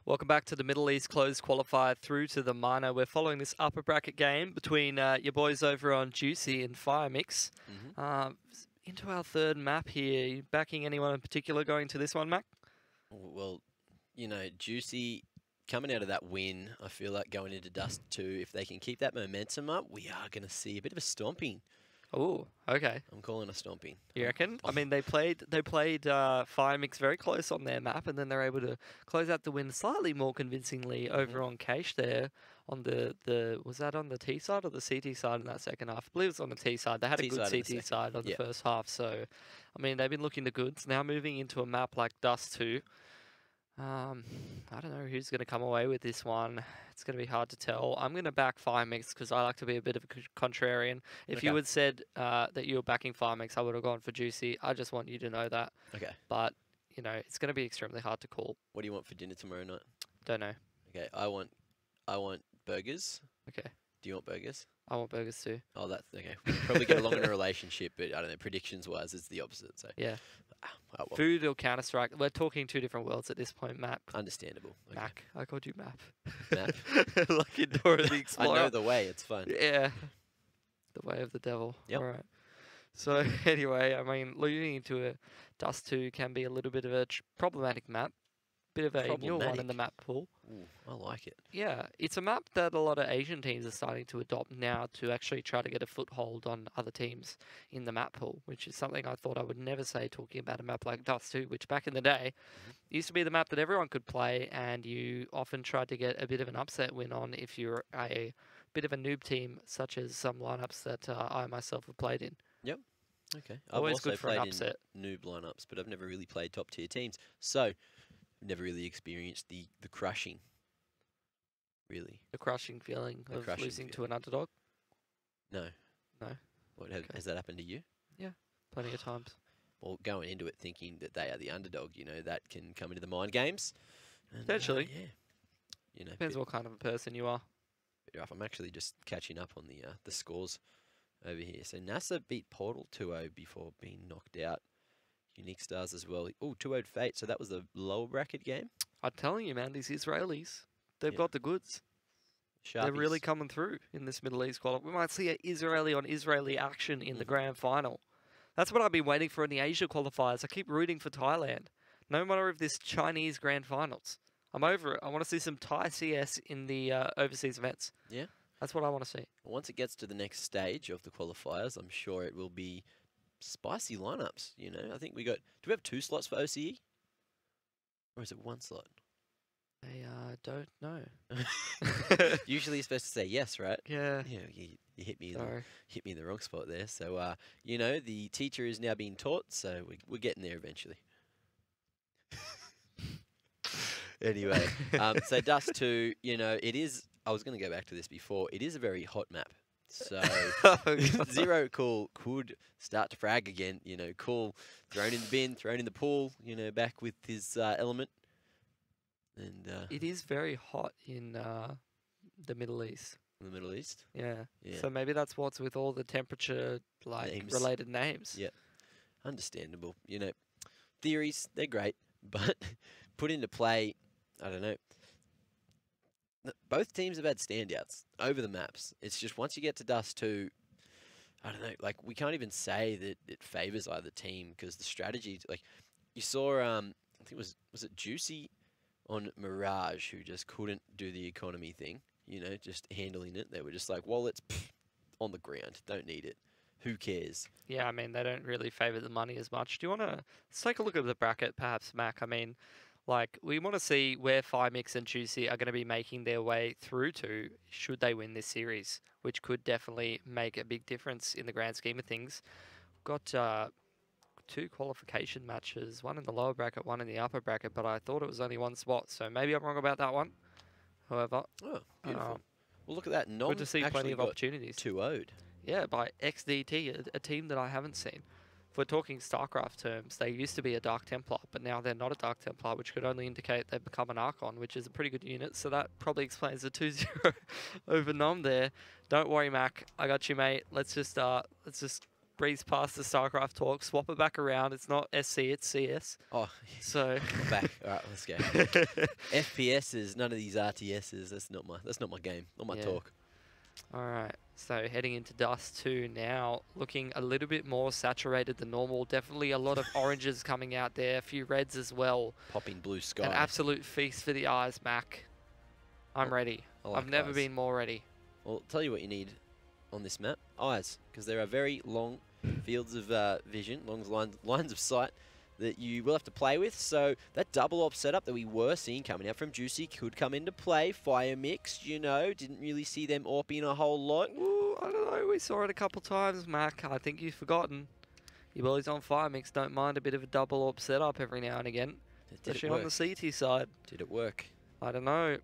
Welcome back to the Middle East Closed Qualifier through to the minor. We're following this upper bracket game between your boys over on Juicy and FIREMIX. Into our third map here. You backing anyone in particular going to this one, Mac? Well, you know, Juicy coming out of that win, I feel like going into Dust2, if they can keep that momentum up, we are going to see a bit of a stomping. Oh, okay. I'm calling a stomping. You reckon? I mean, they played FIREMIX very close on their map, and then they're able to close out the win slightly more convincingly over on Cache there. On the was that on the T side or the CT side in that second half? I believe it was on the T side. They had a good CT side on the first half. So, I mean, they've been looking the goods. Now moving into a map like Dust2. I don't know who's going to come away with this one. It's going to be hard to tell. I'm going to back FIREMIX because I like to be a bit of a contrarian. If you had said that you were backing FIREMIX, I would have gone for Juicy. I just want you to know that. Okay. But, you know, it's going to be extremely hard to call. What do you want for dinner tomorrow night? Don't know. Okay, I want burgers. Okay. Do you want burgers? I want burgers too. Oh, that's okay. We'll probably get along in a relationship, but I don't know, predictions-wise, it's the opposite. So yeah. Well. Food or Counter-Strike. We're talking two different worlds at this point, Map. Understandable. Okay. Mac. I called you Map. Map. Like in Dora the Explorer. I know the way, it's fun. Yeah. The way of the devil. Yep. All right. So anyway, I mean, moving into a Dust2 can be a little bit of a problematic map. Bit of a new one in the map pool. Ooh, I like it. Yeah, it's a map that a lot of Asian teams are starting to adopt now to actually try to get a foothold on other teams in the map pool, which is something I thought I would never say talking about a map like Dust2, which back in the day used to be the map that everyone could play, and you often tried to get a bit of an upset win on if you're a bit of a noob team, such as some lineups that I myself have played in. Yep. Okay. Always I've also good for an upset. In noob lineups, but I've never really played top tier teams, so never really experienced the crushing. Really. The crushing feeling of losing to an underdog? No. No. What has that happened to you? Yeah, plenty of times. Well, going into it thinking that they are the underdog, you know, that can come into the mind games. And, potentially. yeah. You know, depends what kind of a person you are. Bit rough. I'm actually just catching up on the scores over here. So NASA beat Portal 2-0 before being knocked out. Unique Stars as well. Oh, 2-0 Fate. So that was the lower bracket game. I'm telling you, man, these Israelis, they've got the goods. Sharpies. They're really coming through in this Middle East qualifier. We might see an Israeli on Israeli action in the grand final. That's what I've been waiting for in the Asia qualifiers. I keep rooting for Thailand. No matter if this Chinese grand finals. I'm over it. I want to see some Thai CS in the overseas events. Yeah. That's what I want to see. Once it gets to the next stage of the qualifiers, I'm sure it will be spicy lineups. You know, I think do we have 2 slots for OCE? Or is it 1 slot? I don't know. Usually you're supposed to say yes, right? Yeah. Yeah, you hit me in the wrong spot there. So, you know, the teacher is now being taught, so we're getting there eventually. Anyway, so Dust2, you know, it is, I was going to go back to this before, it is a very hot map. So, Zero Cool could start to frag again, you know, Cool thrown in the bin, thrown in the pool, you know, back with his element. And it is very hot in the Middle East. In the Middle East? Yeah. So maybe that's what's with all the temperature, like, related names. Yeah. Understandable. You know, theories, they're great, but put into play, I don't know. Both teams have had standouts over the maps. It's just once you get to Dust2, I don't know, like, we can't even say that it favours either team because the strategy, like, you saw, I think was it Juicy on Mirage who just couldn't do the economy thing, you know, just handling it. They were just like, well, it's on the ground, don't need it. Who cares? Yeah, I mean, they don't really favour the money as much. Do you want to, let's take a look at the bracket perhaps, Mac. I mean, like, we want to see where FIREMIX and Juicy are going to be making their way through to should they win this series, which could definitely make a big difference in the grand scheme of things. Got 2 qualification matches, one in the lower bracket, one in the upper bracket, but I thought it was only 1 spot, so maybe I'm wrong about that one. However, oh, beautiful. Well, look at that. Good to see plenty of opportunities. 2-0'd. Yeah, by XDT, a team that I haven't seen. If we're talking StarCraft terms, they used to be a Dark Templar, but now they're not a Dark Templar, which could only indicate they've become an Archon, which is a pretty good unit, so that probably explains the 2-0 over Nom there. Don't worry, Mac. I got you, mate. Let's just breeze past the StarCraft talk, swap it back around. It's not SC, it's CS. Oh, So back. All right, let's go. FPSs, none of these RTSs. That's not my game. Not my talk. All right. So heading into Dust2 now, looking a little bit more saturated than normal. Definitely a lot of oranges coming out there, a few reds as well. Popping blue sky. An absolute feast for the eyes, Mac. I'm ready. I've never been more ready. Well, I'll tell you what you need on this map. Eyes, because there are very long fields of vision, long lines of sight that you will have to play with. So that double op setup that we were seeing coming out from Juicy could come into play. FIREMIX, you know, didn't really see them AWPing a whole lot. Ooh, I don't know. We saw it a couple times, Mac. I think you've forgotten. You boys on FIREMIX don't mind a bit of a double op setup every now and again. Especially on the CT side. Did it work? I don't know.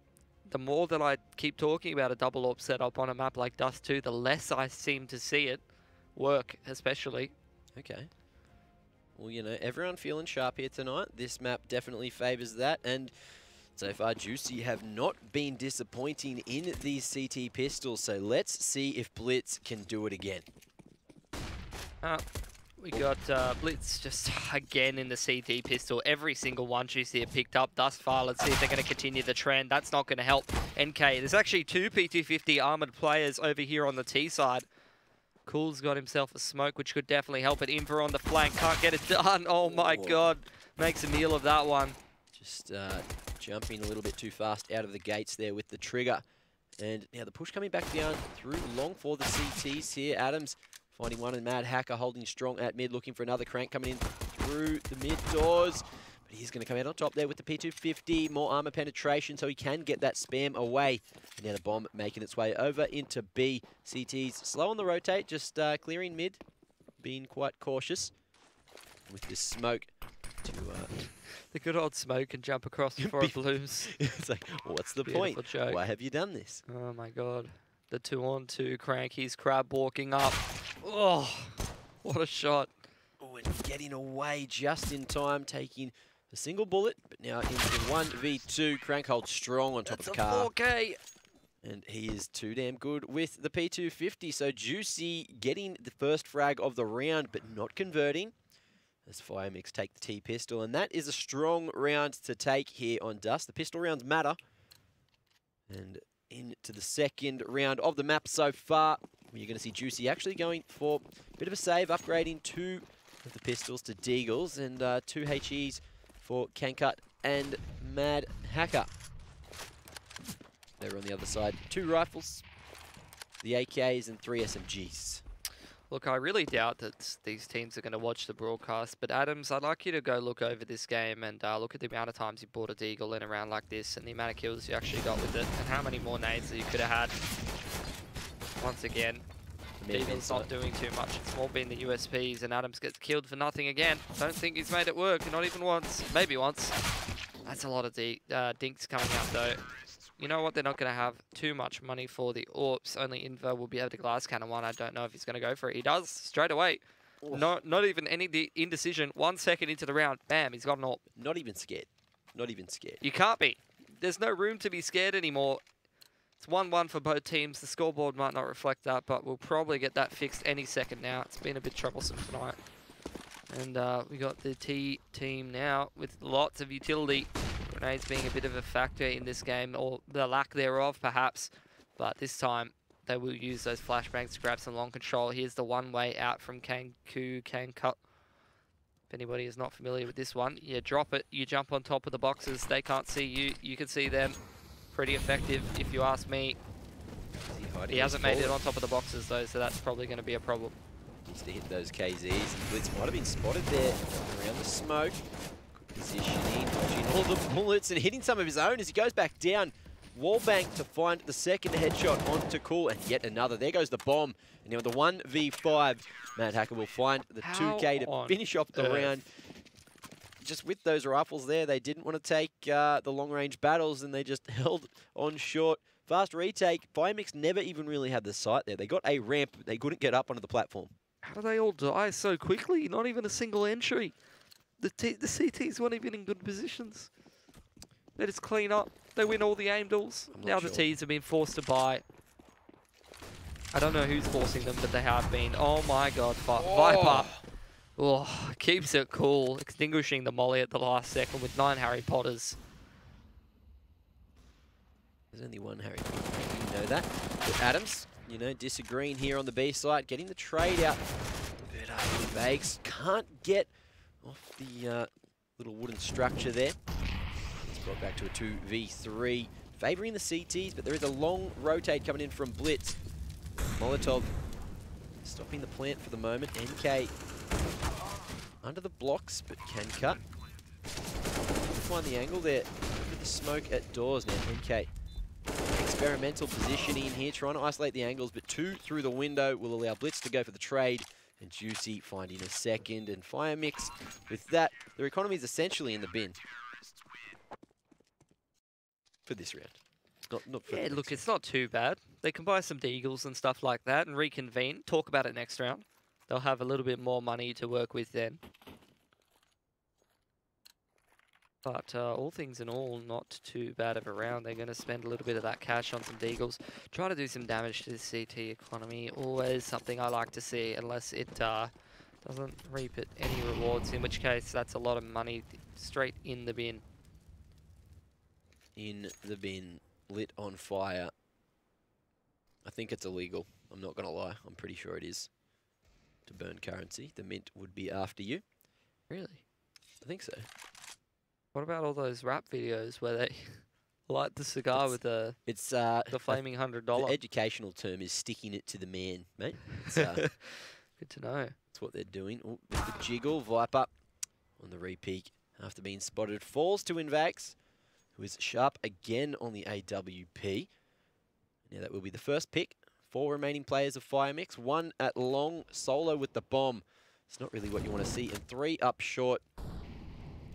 The more that I keep talking about a double AWP setup on a map like Dust2, the less I seem to see it work, especially. Okay. Well, you know, everyone feeling sharp here tonight. This map definitely favours that. And so far, Juicy have not been disappointing in these CT pistols. So let's see if Blitz can do it again. We got Blitz just again in the CT pistol. Every single one Juicy have picked up thus far. Let's see if they're going to continue the trend. That's not going to help NK. There's actually two P250 armored players over here on the T side. Cool's got himself a smoke, which could definitely help it. Inver on the flank, can't get it done. Oh my God, makes a meal of that one. Just jumping a little bit too fast out of the gates there with the trigger. And now the push coming back down through long for the CTs here. Adams finding one, and Mad Hacker holding strong at mid, looking for another crank coming in through the mid doors. But he's going to come out on top there with the P250, more armor penetration, so he can get that spam away. And now the bomb making its way over into B. CT's slow on the rotate, just clearing mid, being quite cautious with this smoke to... The good old smoke and jump across before it blooms. It's like, what's the Beautiful point? joke. Why have you done this? Oh my God. The 2-on-2 crank, he's crab walking up. Oh, what a shot. Oh, and getting away just in time, taking a single bullet, but now into 1v2. Crank holds strong on top of the car. 4K. And he is too damn good with the P250. So Juicy getting the first frag of the round, but not converting. As FIREMIX take the T-pistol. And that is a strong round to take here on Dust. The pistol rounds matter. And into the second round of the map so far. You're going to see Juicy actually going for a bit of a save, upgrading two of the pistols to Deagles and two HEs for Kancut and Mad Hacker. They're on the other side. Two rifles, the AKs, and 3 SMGs. Look, I really doubt that these teams are going to watch the broadcast, but Adams, I'd like you to go look over this game and look at the amount of times you bought a Deagle in a round like this and the amount of kills you actually got with it and how many more nades that you could have had. Once again, Deagle's not doing too much. It's more been the USPs, and Adams gets killed for nothing again. Don't think he's made it work, not even once. Maybe once. That's a lot of dinks coming out, though. You know what? They're not going to have too much money for the AWPs. Only Inver will be able to glass cannon one. I don't know if he's going to go for it. He does straight away. No, not even any indecision. 1 second into the round, bam, he's got an AWP. Not even scared. Not even scared. You can't be. There's no room to be scared anymore. It's 1-1 for both teams. The scoreboard might not reflect that, but we'll probably get that fixed any second now. It's been a bit troublesome tonight. And we got the T team now with lots of utility. Grenades being a bit of a factor in this game, or the lack thereof, perhaps. But this time, they will use those flashbangs to grab some long control. Here's the one way out from Kancut. If anybody is not familiar with this one, you drop it, you jump on top of the boxes. They can't see you, you can see them. Pretty effective, if you ask me. He hasn't made it on top of the boxes, though, so that's probably going to be a problem. Needs to hit those KZs, and Blitz might have been spotted there around the smoke. Positioning, dodging all the bullets and hitting some of his own as he goes back down. Wallbank to find the second headshot onto Cool, and yet another. There goes the bomb. And now the 1v5, Mad Hacker will find the 2K to finish off the round. Just with those rifles there, they didn't want to take the long-range battles, and they just held on short. Fast retake. FIREMIX never even really had the sight there. They got a ramp, but they couldn't get up onto the platform. How do they all die so quickly? Not even a single entry. The CTs weren't even in good positions. They just clean up. They win all the aim duels. Now the Ts have been forced to buy. I don't know who's forcing them, but they have been. Oh my god, Viper. Oh, keeps it cool, extinguishing the molly at the last second with 9 Harry Potters. There's only one Harry Potter, you know that. But Adams, you know, disagreeing here on the B side, getting the trade out. But Vagues can't get off the little wooden structure there. It's brought back to a 2v3, favouring the CTs, but there is a long rotate coming in from Blitz. Molotov stopping the plant for the moment. NK under the blocks, but can cut. Find the angle there. Look at the smoke at doors now. NK. Experimental positioning here, trying to isolate the angles, but 2 through the window will allow Blitz to go for the trade. And Juicy finding a second. And FIREMIX, with that, their economy is essentially in the bin. For this round. Not for Yeah, look, it's not too bad. They can buy some deagles and stuff like that and reconvene, talk about it next round. They'll have a little bit more money to work with then. But all things in all, not too bad of a round. They're going to spend a little bit of that cash on some deagles. Try to do some damage to the CT economy. Always something I like to see, unless it doesn't reap any rewards, in which case that's a lot of money straight in the bin. In the bin. Lit on fire. I think it's illegal. I'm not going to lie. I'm pretty sure it is. To burn currency. The mint would be after you. Really? I think so. What about all those rap videos where they light the cigar with the flaming $100? The educational term is sticking it to the man, mate. It's, good to know. That's what they're doing. Oh, the jiggle. Viper on the re-peak after being spotted. Falls to Invax, who is sharp again on the AWP. Now that will be the first pick. 4 remaining players of FIREMIX. 1 at long, solo with the bomb. It's not really what you want to see. And 3 up short.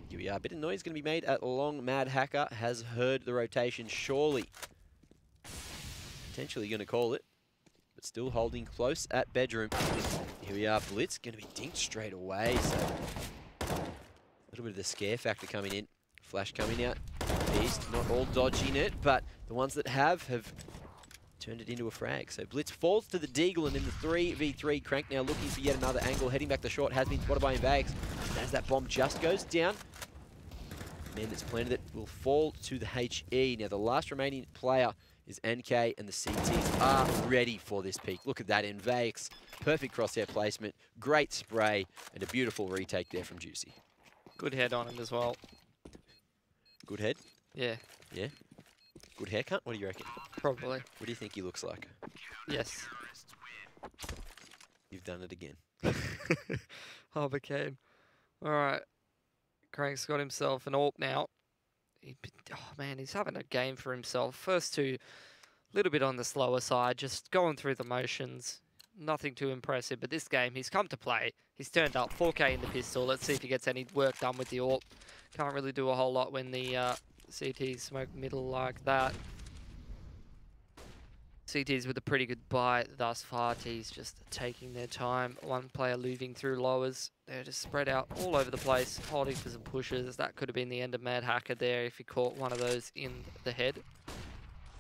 Here we are. A bit of noise going to be made at long. Mad Hacker has heard the rotation, surely. Potentially going to call it. But still holding close at bedroom. Here we are. Blitz going to be dinked straight away. So a little bit of the scare factor coming in. Flash coming out. East, not all dodging it, but the ones that have turned it into a frag. So Blitz falls to the deagle, and in the 3v3, Crank now looking for yet another angle, heading back to short, has been spotted by Invax. As that bomb just goes down, the man that's planted it will fall to the HE. Now the last remaining player is NK, and the CTs are ready for this peak. Look at that, Invax. Perfect crosshair placement, great spray, and a beautiful retake there from Juicy. Good head on him as well. Good head? Yeah. Yeah? Good haircut? What do you reckon? Probably. What do you think he looks like? Yes. You've done it again. Oh, McCain. Alright. Crank's got himself an AWP now. Oh man, he's having a game for himself. First 2, a little bit on the slower side, just going through the motions. Nothing too impressive, but this game, he's come to play. He's turned up 4K in the pistol. Let's see if he gets any work done with the AWP. Can't really do a whole lot when the CTs smoke middle like that. CTs with a pretty good bite thus far. T's just taking their time. One player moving through lowers. They're just spread out all over the place, holding for some pushes. That could have been the end of Mad Hacker there if he caught one of those in the head.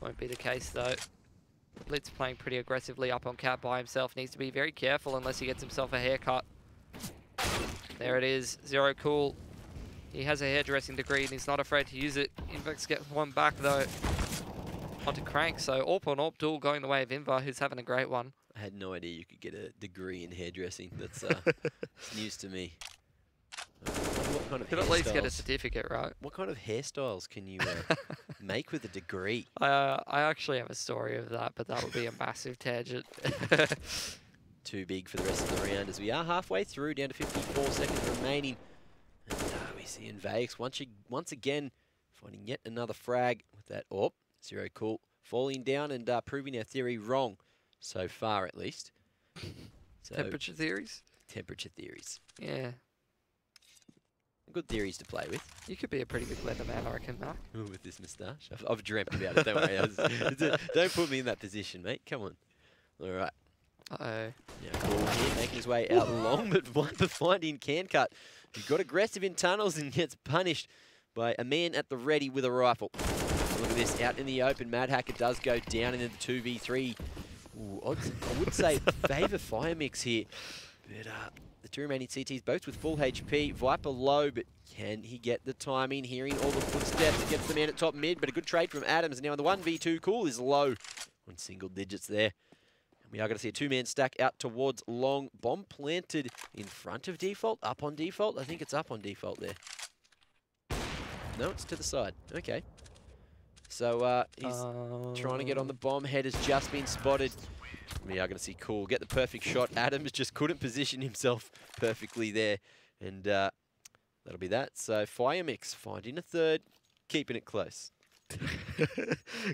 Won't be the case though. Blitz playing pretty aggressively up on Cat by himself. Needs to be very careful unless he gets himself a haircut. There it is. Zero Cool. He has a hairdressing degree and he's not afraid to use it. Invax gets one back though. Onto Crank, so AWP on AWP duel going the way of Inva, who's having a great one. I had no idea you could get a degree in hairdressing. That's news to me. What kind of Could at least get a certificate, right? What kind of hairstyles can you make with a degree? I actually have a story of that, but that would be a massive tangent. Too big for the rest of the round as we are halfway through, down to 54 seconds remaining. And we see Invax once again finding yet another frag with that AWP. Zero Cool falling down and proving our theory wrong, so far at least. So, temperature theories? Temperature theories. Yeah. Good theories to play with. You could be a pretty good weatherman, I reckon, Mark. Ooh, with this moustache. I've dreamt about it, don't worry. Don't put me in that position, mate. Come on. All right. Uh-oh. Now Cool here, making his way out long, but Viper finding Can Cut. He got aggressive in tunnels and gets punished by a man at the ready with a rifle. Look at this, out in the open. Mad Hacker does go down into the 2v3. Ooh, I would say favour FIREMIX here. But the two remaining CTs both with full HP. Viper low, but can he get the timing? Hearing all the footsteps, gets the man at top mid, but a good trade from Adams. Now in the 1v2, Cool is low on single digits there. And we are going to see a two-man stack out towards long. Bomb planted in front of default, up on default. I think it's up on default there. No, it's to the side. Okay. So he's trying to get on the bomb. Head has just been spotted. We are going to see Cool get the perfect shot. Adams just couldn't position himself perfectly there. And that'll be that. So FIREMIX finding a third, keeping it close.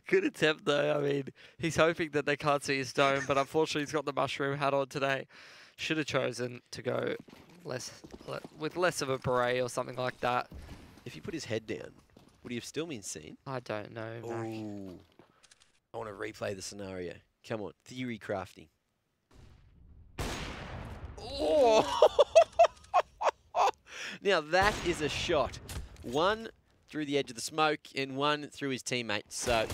Good attempt though. I mean, he's hoping that they can't see his dome, but unfortunately he's got the mushroom hat on today. Should have chosen to go with less of a beret or something like that. If he put his head down, would he have still been seen? I don't know, Mac. Ooh. I want to replay the scenario. Come on, theory crafting. Oh! Now that is a shot. One through the edge of the smoke and one through his teammate. So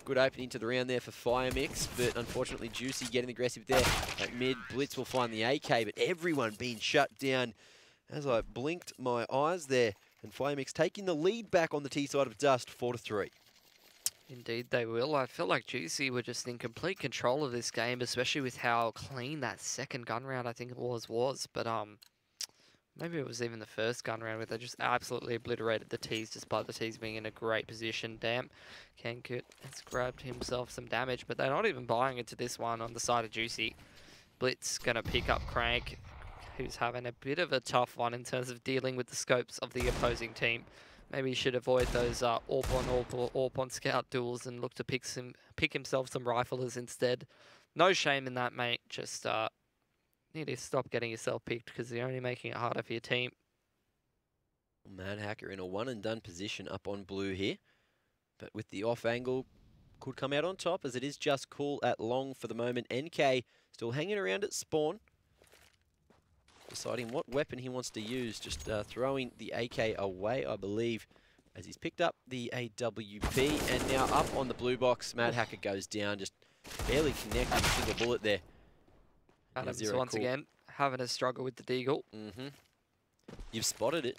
good opening to the round there for FIREMIX, but unfortunately Juicey getting aggressive there at mid. Blitz will find the AK, but everyone being shut down as I blinked my eyes there. And FIREMIX taking the lead back on the T side of Dust, 4-3. Indeed they will. I feel like Juicy were just in complete control of this game, especially with how clean that second gun round I think it was. But maybe it was even the first gun round where they just absolutely obliterated the T's despite the T's being in a great position. Damn, Kankut has grabbed himself some damage, but they're not even buying into this one on the side of Juicy. Blitz gonna pick up Crank, who's having a bit of a tough one in terms of dealing with the scopes of the opposing team. Maybe he should avoid those AWP on scout duels and look to pick himself some riflers instead. No shame in that, mate. Just need to stop getting yourself picked because you're only making it harder for your team. Mad Hacker in a one and done position up on blue here. But with the off angle, could come out on top as it is just Cool at long for the moment. NK still hanging around at spawn. Deciding what weapon he wants to use, just throwing the AK away, I believe, as he's picked up the AWP. And now up on the blue box, Mad Hacker goes down, just barely connecting a single bullet there. Adams once again having a struggle with the deagle. You've spotted it.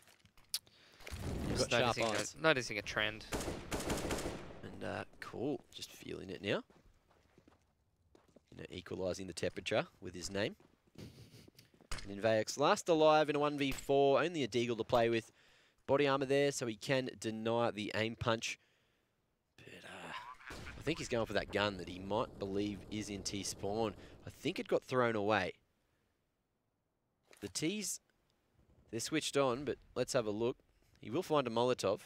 You've got sharp eyes. Noticing a trend. And Cool, just feeling it now. You know, equalising the temperature with his name. And Invaix last alive in a 1v4, only a deagle to play with. Body armor there, so he can deny the aim punch. But I think he's going for that gun that he might believe is in T-spawn. I think it got thrown away. The T's, they're switched on, but let's have a look. He will find a Molotov.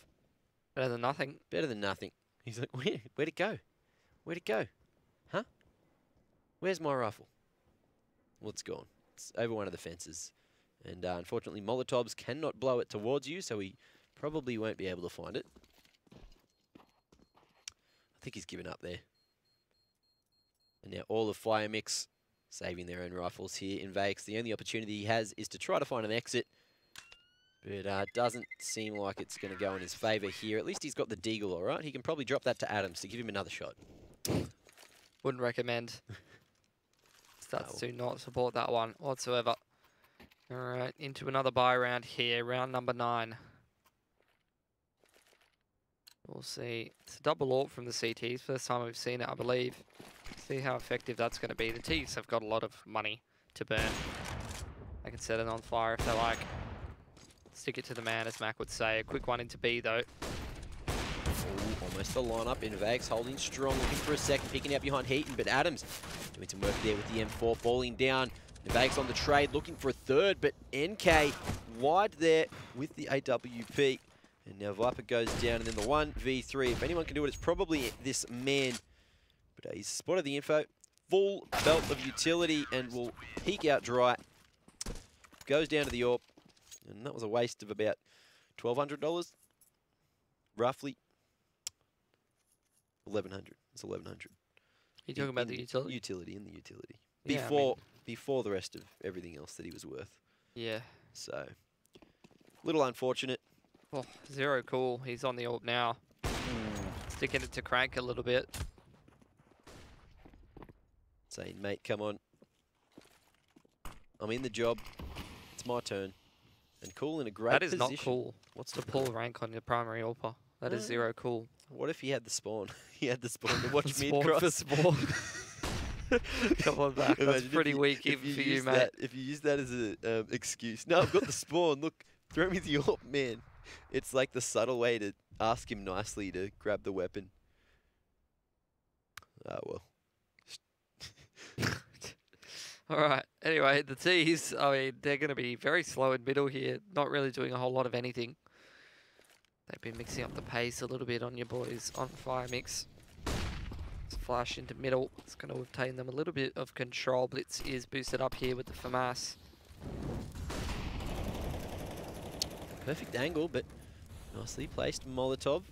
Better than nothing. Better than nothing. He's like, where'd it go? Where'd it go? Huh? Where's my rifle? Well, it's gone. It's over one of the fences. And unfortunately, Molotovs cannot blow it towards you, so he probably won't be able to find it. I think he's given up there. And now all of FIREMIX saving their own rifles here. Invaix, the only opportunity he has is to try to find an exit. But doesn't seem like it's going to go in his favour here. At least he's got the deagle, all right? He can probably drop that to Adams to give him another shot. Wouldn't recommend. Starts to not support that one whatsoever. All right, into another buy round here, round number 9. We'll see. It's a double AWP from the CTs. First time we've seen it, I believe. See how effective that's going to be. The T's have got a lot of money to burn. They can set it on fire if they like. Stick it to the man, as Mac would say. A quick one into B, though. Ooh, almost the lineup. Invaix holding strong, looking for a second, picking out behind Heaton, but Adams doing some work there with the M4, falling down. Invaix on the trade, looking for a third, but NK wide there with the AWP. And now Viper goes down, and then the 1v3. If anyone can do it, it's probably this man. But he's spotted the info. Full belt of utility, and will peek out dry. Goes down to the AWP. And that was a waste of about $1,200, roughly. 1,100. It's 1,100. You talking about the utility? Utility in the utility. Yeah, Before the rest of everything else that he was worth. Yeah. So, little unfortunate. Oh, Zero Cool. He's on the AWP now. Sticking it to Crank a little bit. saying, mate, come on. I'm in the job. It's my turn. And cool in a great position. That is not cool. What's to pull rank on your primary AWPer? That is zero cool. What if he had the spawn? He had the spawn to watch me Spawn cross. for spawn. Come on back. That's Imagine pretty weak even for you, mate. If you use that as an excuse. No, I've got the spawn. Look, throw me the AWP, man. It's like the subtle way to ask him nicely to grab the weapon. Oh, well. All right. Anyway, the T's, I mean, they're going to be very slow in middle here, not really doing a whole lot of anything. They've been mixing up the pace a little bit on your boys on FIREMIX. Flash into middle. It's going to obtain them a little bit of control. Blitz is boosted up here with the FAMAS. Perfect angle, but nicely placed Molotov.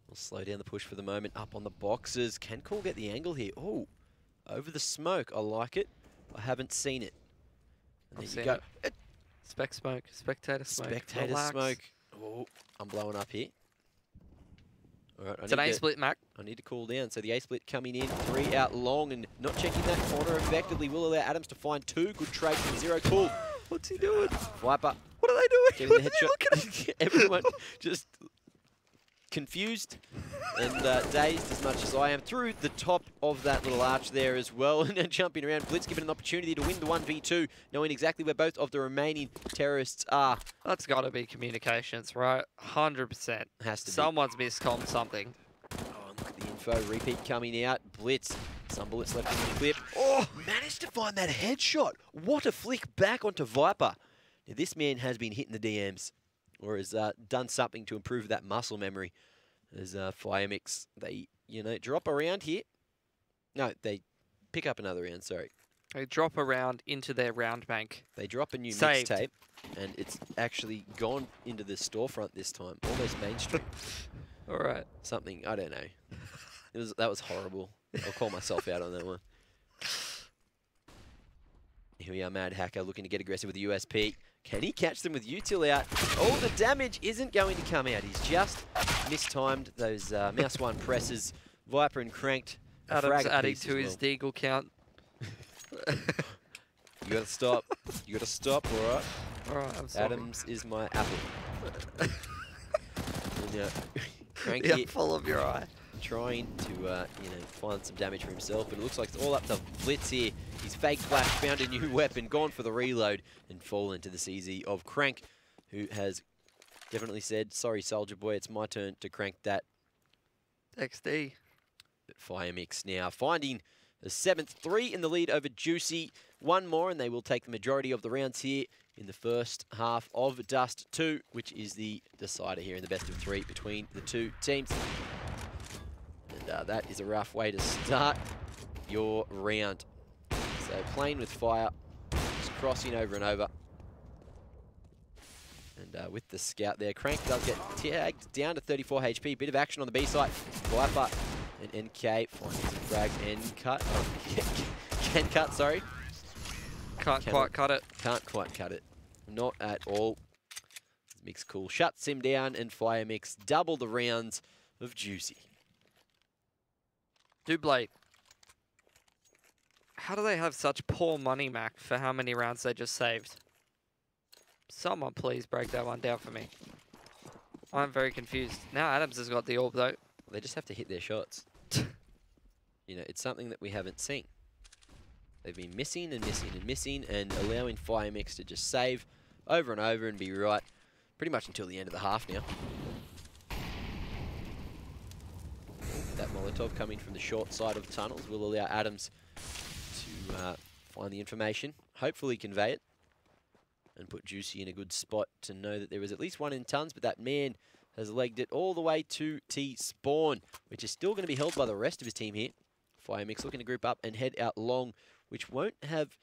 We'll slow down the push for the moment. Up on the boxes. Can Cool get the angle here? Oh, over the smoke. I like it. I haven't seen it. And there you go. Spec smoke. Spectator smoke. Spectator Relax. smoke. Oh, I'm blowing up here. All right, It's an A-split, Mac. I need to cool down. So the A-split coming in, 3 out long and not checking that corner effectively. Will allow Adams to find 2. Good trade from 0. Cool. What's he doing? Viper. What are they doing? Getting the headshot. Everyone just confused and dazed as much as I am through the top of that little arch there as well. And jumping around. Blitz given an opportunity to win the 1v2, knowing exactly where both of the remaining terrorists are. That's got to be communications, right? 100%. Has to be. Someone's miscomm something. Oh, and look at the info. Repeat coming out. Blitz. Some bullets left in the clip. Oh, managed to find that headshot. What a flick back onto Viper. Now, this man has been hitting the DMs, or has done something to improve that muscle memory. As FIREMIX, they, drop around here. No, they pick up another round, sorry. They drop around into their round bank. They drop a new Saved. mixtape, and it's actually gone into the storefront this time. Almost mainstream. All right. Something, I don't know. That was horrible. I'll call myself out on that one. Here we are, Mad Hacker looking to get aggressive with the USP. Can he catch them with util out? Oh, the damage isn't going to come out. He's just mistimed those mouse 1 presses. Viper and Cranked. Adam's adding to his deagle count. You gotta stop. You gotta stop, alright? Alright, I'm sorry. Adams is my apple. Cranky. Yeah, full of your eye. Trying to, find some damage for himself, but it looks like it's all up to Blitz here. He's fake flash, found a new weapon, gone for the reload, and fallen to the CZ of Crank, who has definitely said, sorry, Soldier Boy, it's my turn to crank that. XD. But FIREMIX now finding the 7th, 3 in the lead over Juicy. 1 more, and they will take the majority of the rounds here in the first half of Dust2, which is the decider here in the best of 3 between the 2 teams. And that is a rough way to start your round. So playing with fire, just crossing over and over. And with the scout there, Crank does get tagged down to 34 HP. Bit of action on the B side. Viper and NK finding some frag and cut. Oh, can cut, sorry. Can't quite cut it. Can't quite cut it. Not at all. Mix Cool shuts him down, and FIREMIX double the rounds of Juicy. Dublate. How do they have such poor money, Mac, for how many rounds they just saved? Someone please break that one down for me. I'm very confused. Now Adams has got the orb, though. They just have to hit their shots. It's something that we haven't seen. They've been missing and missing and missing, and allowing FIREMIX to just save over and over and be right pretty much until the end of the half now. That Molotov coming from the short side of the tunnels will allow Adams to find the information, hopefully convey it, and put Juicy in a good spot to know that there was at least 1 in tons, but that man has legged it all the way to T-Spawn, which is still going to be held by the rest of his team here. FIREMIX looking to group up and head out long, which won't have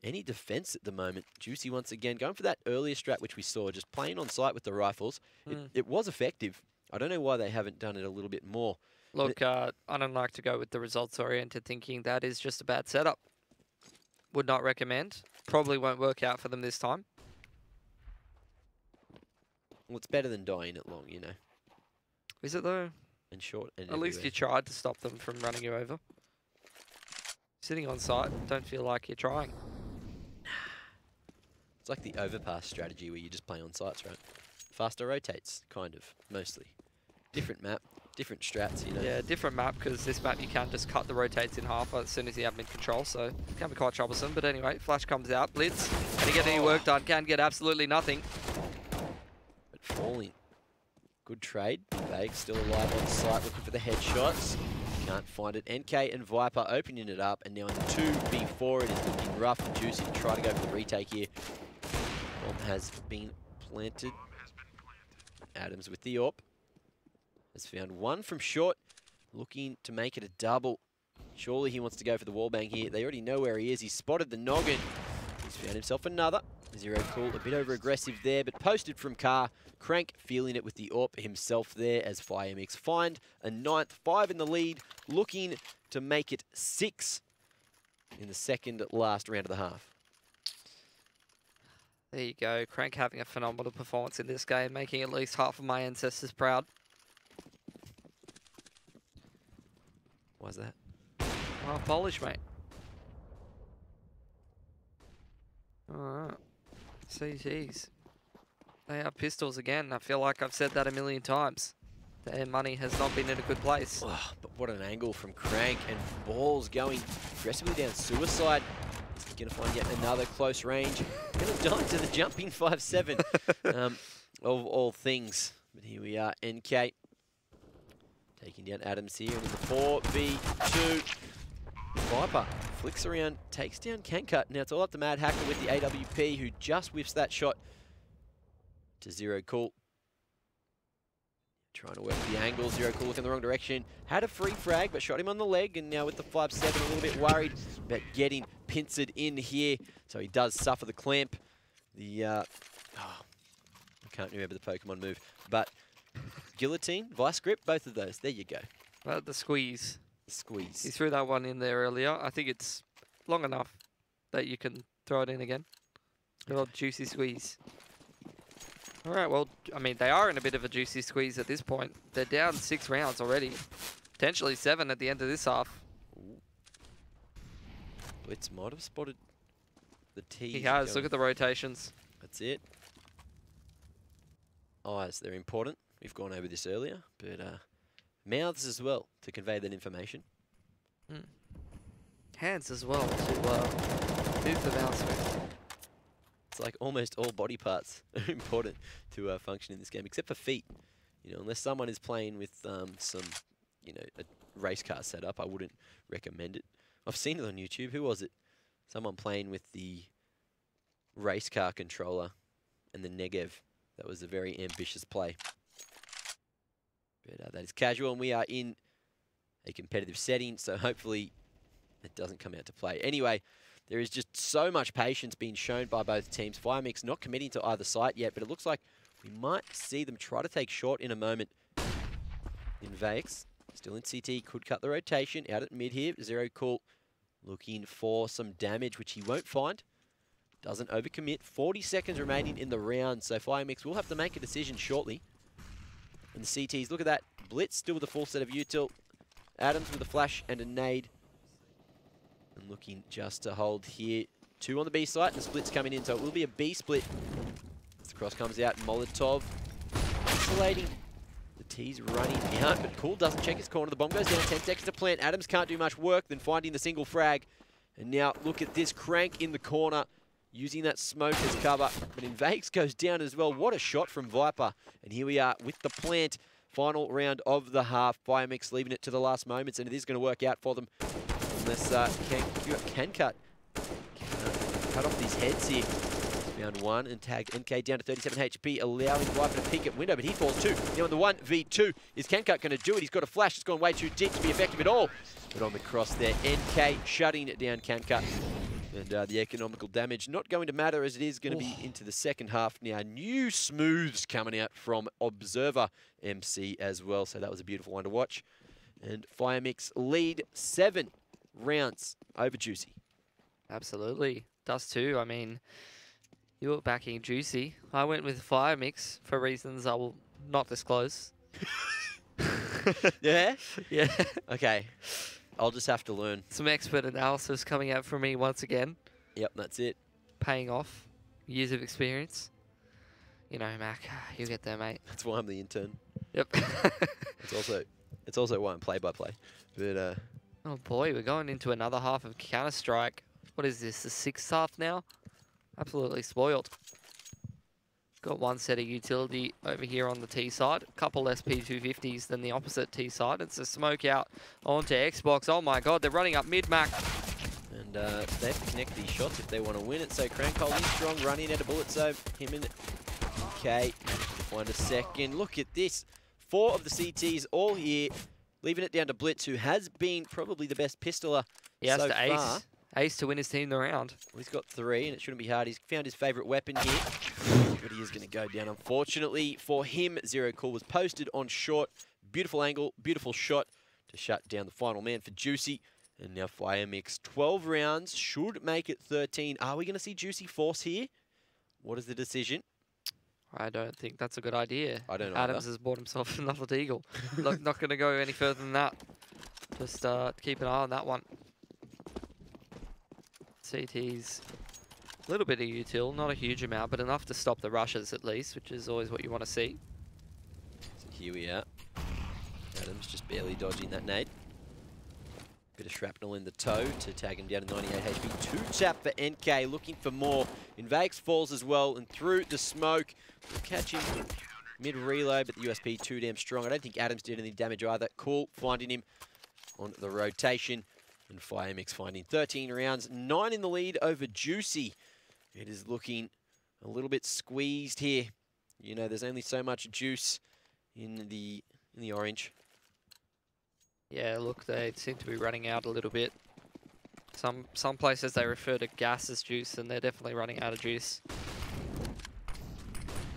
any defense at the moment. Juicy once again going for that earlier strat which we saw, just playing on site with the rifles. It was effective. I don't know why they haven't done it a little bit more. Look, I don't like to go with the results-oriented thinking. That is just a bad setup. Would not recommend. Probably won't work out for them this time. Well, it's better than dying at long, Is it, though? And short and At least you tried to stop them from running you over. Sitting on site, don't feel like you're trying. It's like the overpass strategy where you just play on sites, right? Faster rotates, kind of, mostly. Different map, different strats, you know. Yeah, different map, because this map you can just cut the rotates in half as soon as you have mid control, so it can be quite troublesome. But anyway, flash comes out, blitz. Can he get any work done? Can get absolutely nothing. But falling. Good trade. Vague still alive on site, looking for the headshots. Can't find it. NK and Viper opening it up, and now in the 2v4, it is looking rough and juicy to try to go for the retake here. Bomb has been planted. Adams with the AWP. Has found one from short, looking to make it a double. Surely he wants to go for the wallbang here. They already know where he is. He's spotted the noggin. He's found himself another. Zero cool, a bit over aggressive there, but posted from Car. Crank feeling it with the AWP himself there as FIREMIX find a 9th, 5 in the lead, looking to make it 6 in the second last round of the half. There you go, Crank having a phenomenal performance in this game, making at least half of my ancestors proud. Why's that? Oh, Polish, mate. Alright. CTs. They have pistols again. I feel like I've said that a million times. Their money has not been in a good place. Oh, but what an angle from Crank, and balls going aggressively down suicide. He's going to find yet another close range. Going to dive to the jumping 5-7 of all things. But here we are, NK. Taking down Adams here in the 4v2. Viper flicks around, takes down Cancut. Now it's all up to Mad Hacker with the AWP, who just whiffs that shot to Zero Cool. Trying to work the angle. Zero Cool looking in the wrong direction. Had a free frag, but shot him on the leg. And now with the 5-7, a little bit worried about getting pincered in here. So he does suffer the clamp. The, I can't remember the Pokemon move. But Guillotine, Vice Grip, both of those. There you go. The squeeze. The squeeze. He threw that one in there earlier. I think it's long enough that you can throw it in again. Good old juicy squeeze. All right, well, I mean, they are in a bit of a juicy squeeze at this point. They're down 6 rounds already. Potentially 7 at the end of this half. Ooh. Blitz might have spotted the T. He has. Look at the rotations. That's it. Eyes, they're important. We've gone over this earlier, but mouths as well to convey that information. Hands as well to move the mouse with. It's like almost all body parts are important to function in this game, except for feet. You know, unless someone is playing with some, you know, a race car setup, I wouldn't recommend it. I've seen it on YouTube. Who was it? Someone playing with the race car controller and the Negev. That was a very ambitious play. But that is casual, and we are in a competitive setting, so hopefully it doesn't come out to play. Anyway, there is just so much patience being shown by both teams. FIREMIX not committing to either side yet, but it looks like we might see them try to take short in a moment. Invaix, still in CT, could cut the rotation. Out at mid here, Zero Cool looking for some damage, which he won't find. Doesn't overcommit. 40 seconds remaining in the round, so FIREMIX will have to make a decision shortly. And the CTs, look at that. Blitz still with a full set of util. Adams with a flash and a nade. And looking just to hold here. 2 on the B site, and the split's coming in, so it will be a B split. As the cross comes out, Molotov isolating. The T's running out, but Cool doesn't check his corner. The bomb goes down, 10 seconds to plant. Adams can't do much work than finding the single frag. And now look at this, Crank in the corner, using that smoke as cover. But Invaix goes down as well. What a shot from Viper. And here we are with the plant. Final round of the half. FIREMIX leaving it to the last moments, and it is going to work out for them. Unless can cut off these heads here. Found one and tagged NK down to 37 HP, allowing Viper to peek at window, but he falls too. Now in the 1v2, is Cancut going to do it? He's got a flash. It's gone way too deep to be effective at all. But on the cross there, NK shutting it down Cancut. And the economical damage not going to matter, as it is going to be into the second half now. New smooths coming out from Observer MC as well. So that was a beautiful one to watch. And FIREMIX lead 7 rounds over Juicy. Absolutely. Dust2, I mean, you were backing Juicy. I went with FIREMIX for reasons I will not disclose. Yeah? Yeah. Okay. I'll just have to learn. Some expert analysis coming out from me once again. Yep, that's it. Paying off. Years of experience. You know, Mac, you get there, mate. That's why I'm the intern. Yep. It's also why I'm play-by-play. But oh boy, we're going into another half of Counter-Strike. What is this, the 6th half now? Absolutely spoiled. Got one set of utility over here on the T side. A couple less P250s than the opposite T side. It's a smoke out onto Xbox. Oh my god, they're running up mid-Mac. And they have to connect these shots if they want to win it. So Crank holding strong, running out of bullets. So him and okay, find a second. Look at this. 4 of the CTs all here, leaving it down to Blitz, who has been probably the best pistoler so to far. ace. Ace to win his team the round. Well, he's got 3, and it shouldn't be hard. He's found his favourite weapon here. But he is going to go down. Unfortunately for him, Zero Cool was posted on short. Beautiful angle, beautiful shot to shut down the final man for Juicy. And now FIREMIX, 12 rounds, should make it 13. Are we going to see Juicy force here? What is the decision? I don't think that's a good idea. I don't know. Adams has bought himself another deagle. Look, not going to go any further than that. Just keep an eye on that one. CT's a little bit of util, not a huge amount, but enough to stop the rushes at least, which is always what you want to see. So here we are. Adams just barely dodging that nade. Bit of shrapnel in the toe to tag him down to 98 HP. 2-tap for NK, looking for more. Invax falls as well, and through the smoke. We'll catch him mid-reload, but the USP too damn strong. I don't think Adams did any damage either. Cool, finding him on the rotation. And FIREMIX finding 13 rounds, 9 in the lead over Juicy. It is looking a little bit squeezed here. You know, there's only so much juice in the orange. Yeah, look, they seem to be running out a little bit. Some places they refer to gas as juice, and they're definitely running out of juice.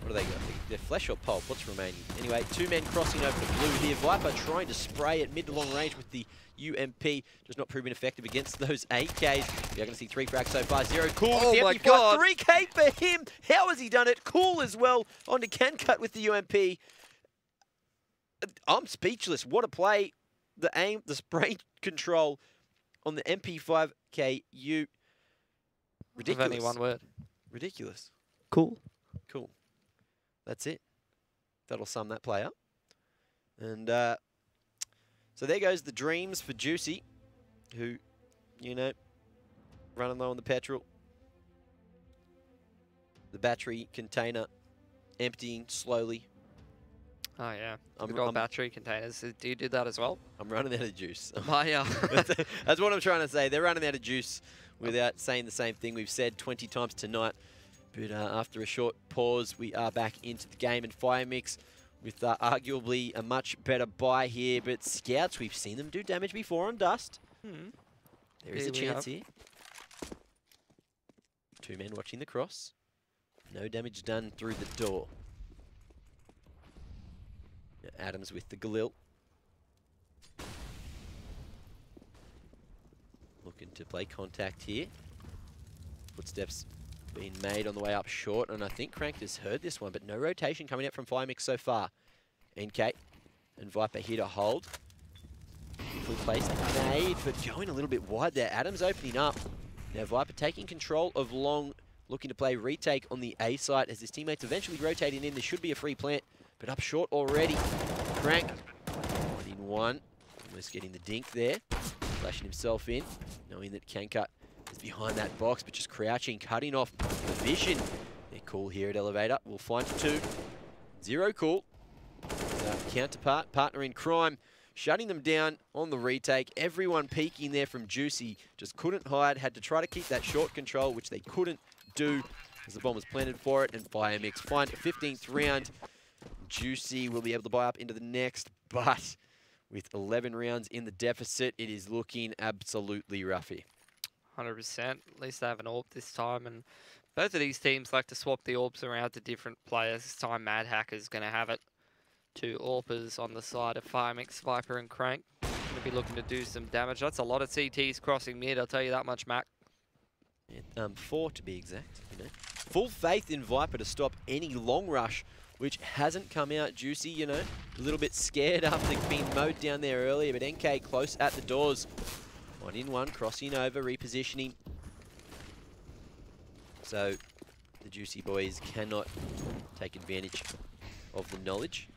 What do they got? They're flesh or pulp? What's remaining? Anyway, 2 men crossing over to blue here. Viper trying to spray at mid to long range with the UMP. Just not proving effective against those 8Ks. You're going to see 3 frags so far. Zero Cool. Oh my god. 3K for him. How has he done it? Cool as well. On to Cancut with the UMP. I'm speechless. What a play. The aim, the spray control on the MP5KU. Ridiculous. Only one word. Ridiculous. Cool. Cool. That's it. That'll sum that play up. And so there goes the dreams for Juicy, who, you know, running low on the petrol. The battery container emptying slowly. Oh yeah, good old battery containers. Do you do that as well? I'm running out of juice. That's what I'm trying to say. They're running out of juice without saying the same thing we've said 20 times tonight. But after a short pause, we are back into the game. And FIREMIX with arguably a much better buy here. But Scouts, we've seen them do damage before on Dust. There is a chance here. 2 men watching the cross. No damage done through the door. Adams with the Galil. Looking to play contact here. Footsteps being made on the way up short, and I think Crank has heard this one, but no rotation coming out from FIREMIX so far. NK and Viper here to hold. Full place nade, but going a little bit wide there. Adams opening up. Now Viper taking control of long, looking to play retake on the A site as his teammates eventually rotating in. There should be a free plant, but up short already. Crank finding one, almost getting the dink there. Flashing himself in, knowing that Cancut is behind that box, but just crouching, cutting off the vision. They're cool here at Elevator. We'll find 2. Zero Cool. Counterpart, partner in crime, shutting them down on the retake. Everyone peeking there from Juicy. Just couldn't hide, had to try to keep that short control, which they couldn't do as the bomb was planted for it. And FIREMIX find a 15th round. Juicy will be able to buy up into the next, but with 11 rounds in the deficit, it is looking absolutely rough here. 100%. At least they have an AWP this time, and both of these teams like to swap the AWPs around to different players. This time Mad Hacker's going to have it. 2 AWPers on the side of FIREMIX, Viper and Crank. Going to be looking to do some damage. That's a lot of CTs crossing mid, I'll tell you that much, Mac. Yeah, 4 to be exact. You know. Full faith in Viper to stop any long rush which hasn't come out. Juicy, you know, a little bit scared after being mowed down there earlier, but NK close at the doors. 1-in-1, crossing over, repositioning. So the Juicy boys cannot take advantage of the knowledge.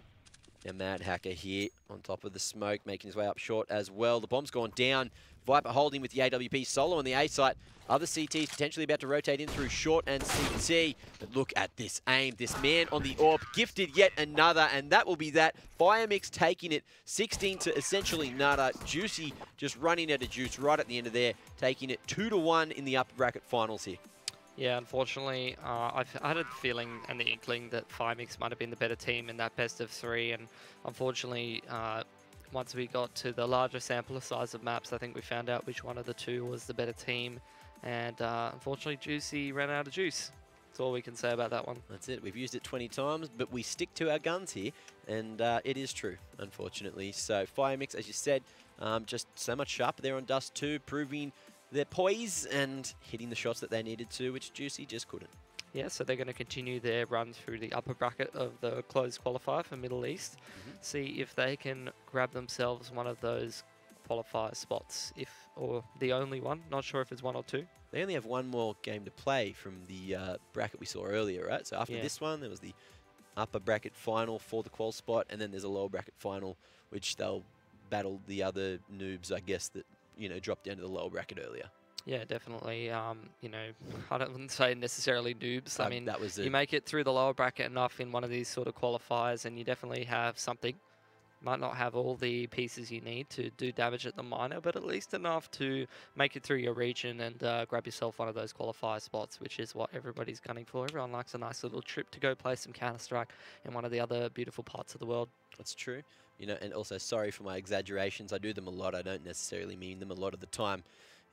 Now Mad Hacker here on top of the smoke, making his way up short as well. The bomb's gone down. Viper holding with the AWP solo on the A site. Other CTs potentially about to rotate in through short and CT. But look at this aim. This man on the AWP gifted yet another, and that will be that. FIREMIX taking it 16 to essentially nada. Juicy just running out of juice right at the end of there, taking it 2-1 in the upper bracket finals here. Yeah, unfortunately, I had a feeling and the inkling that FIREMIX might have been the better team in that best of 3, and unfortunately, once we got to the larger sample size of maps, I think we found out which one of the two was the better team, and unfortunately, Juicy ran out of juice. That's all we can say about that one. That's it. We've used it 20 times, but we stick to our guns here, and it is true, unfortunately. So FIREMIX, as you said, just so much sharper there on Dust2, proving their poise and hitting the shots that they needed to, which Juicy just couldn't. Yeah, so they're going to continue their run through the upper bracket of the closed qualifier for Middle East. See if they can grab themselves one of those qualifier spots, or the only one. Not sure if it's one or two. They only have one more game to play from the bracket we saw earlier, right? So after this one, there was the upper bracket final for the qual spot, and then there's a lower bracket final, which they'll battle the other noobs, I guess, that, you know, dropped down to the lower bracket earlier. Yeah, definitely. You know, I wouldn't say necessarily noobs. I mean, that was you make it through the lower bracket enough in one of these sort of qualifiers, and you definitely have something. Might not have all the pieces you need to do damage at the minor, but at least enough to make it through your region and grab yourself one of those qualifier spots, which is what everybody's gunning for. Everyone likes a nice little trip to go play some Counter-Strike in one of the other beautiful parts of the world. That's true. You know, and also sorry for my exaggerations. I do them a lot. I don't necessarily mean them a lot of the time.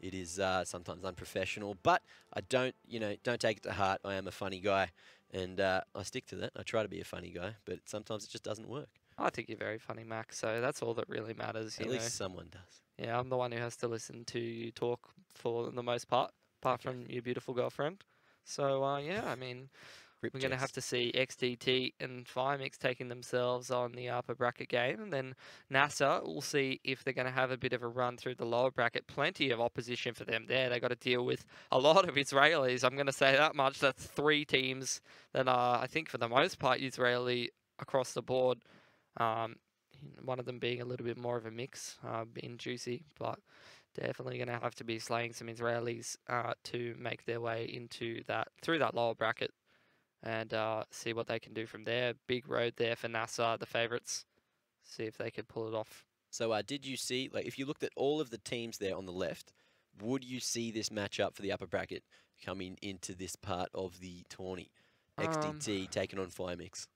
It is sometimes unprofessional, but I don't, you know, don't take it to heart. I am a funny guy, and I stick to that. I try to be a funny guy, but sometimes it just doesn't work. I think you're very funny, Max, so that's all that really matters. At least someone does. Yeah, I'm the one who has to listen to you talk for the most part, apart from your beautiful girlfriend. So, yeah, I mean, we're going to have to see XDT and FIREMIX taking themselves on the upper bracket game. And then NASA, we'll see if they're going to have a bit of a run through the lower bracket. Plenty of opposition for them there. They got to deal with a lot of Israelis. I'm going to say that much. That's 3 teams that are, I think, for the most part, Israeli across the board. One of them being a little bit more of a mix, being Juicy, but definitely going to have to be slaying some Israelis to make their way into that, through that lower bracket, and see what they can do from there. Big road there for NASA, the favourites. See if they could pull it off. So did you see, like, if you looked at all of the teams there on the left, would you see this matchup for the upper bracket coming into this part of the tourney? XDT taking on FIREMIX.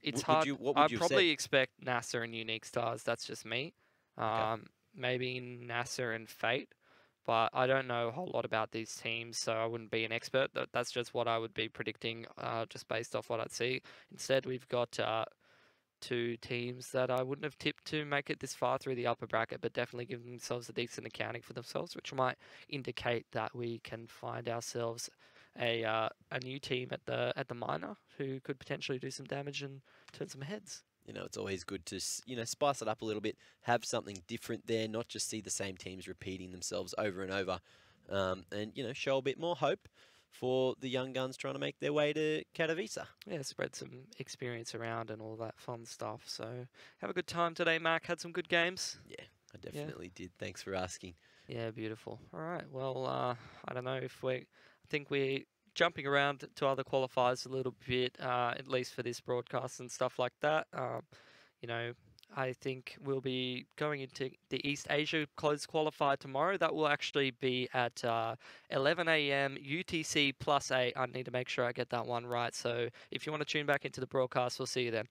It's hard. I'd probably expect NASA and Unique Stars. That's just me. Maybe NASA and Fate. But I don't know a whole lot about these teams, so I wouldn't be an expert. That's just what I would be predicting, just based off what I'd see. Instead, we've got 2 teams that I wouldn't have tipped to make it this far through the upper bracket, but definitely give themselves a decent accounting for themselves, which might indicate that we can find ourselves a new team at the minor who could potentially do some damage and turn some heads. You know, it's always good to, you know, spice it up a little bit, have something different there, not just see the same teams repeating themselves over and over, and, you know, show a bit more hope for the young guns trying to make their way to Katowice. Yeah, spread some experience around and all that fun stuff. So have a good time today, Mac. Had some good games. Yeah, I definitely did. Thanks for asking. Yeah, beautiful. All right. Well, I don't know if I think we're jumping around to other qualifiers a little bit, at least for this broadcast and stuff like that. You know, I think we'll be going into the East Asia closed qualifier tomorrow. That will actually be at 11 AM UTC +8. I need to make sure I get that one right. So if you want to tune back into the broadcast, we'll see you then.